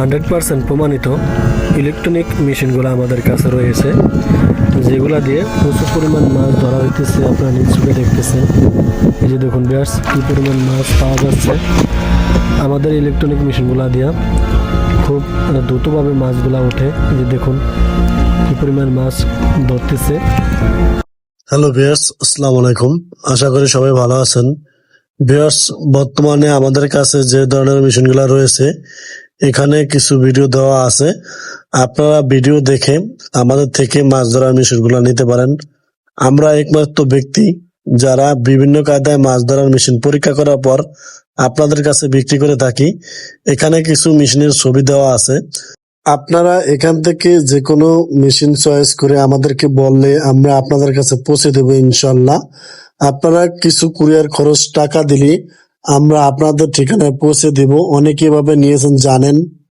100% প্রমাণিত ইলেকট্রনিক মেশিনগুলো আমাদের কাছে রয়েছে, যেগুলা দিয়ে প্রচুর পরিমাণ মাছ ধরা হইতেছে। আপনারা নিজ চোখে দেখতেছেন, এই যে দেখুন ভিউয়ার্স কি পরিমাণ মাছ পাওয়া যাচ্ছে আমাদের ইলেকট্রনিক মেশিনগুলো দিয়া। খুব দ্রুতভাবে মাছগুলা ওঠে, এই যে দেখুন কি পরিমাণ মাছ ধরতেছে। হ্যালো ভিউয়ার্স, আসসালামু আলাইকুম। আশা করি সবাই ভালো আছেন। ভিউয়ার্স, বর্তমানে আমাদের কাছে যে ধরনের মেশিনগুলো রয়েছে, এখানে কিছু ভিডিও দেওয়া আছে। আপনারা ভিডিও দেখে আমাদের থেকে মাছ ধরার মেশিনগুলো নিতে পারেন। আমরা একমাত্র ব্যক্তি যারা বিভিন্ন কায়দায় মাছ ধরার মেশিন পরীক্ষা করার পর আপনাদের কাছে বিক্রি করে থাকি। এখানে কিছু মেশিনের ছবি দেওয়া আছে। আপনারা এখান থেকে যে কোনো মেশিন চয়েস করে আমাদেরকে বললে আমরা আপনাদের কাছে পৌঁছে দেবো ইনশাল্লাহ। আপনারা কিছু কুরিয়ার খরচ টাকা দিলে আমরা আপনাদের ঠিকানায় পৌঁছে দেব। অনেকে এভাবে নিয়েছেন জানেন।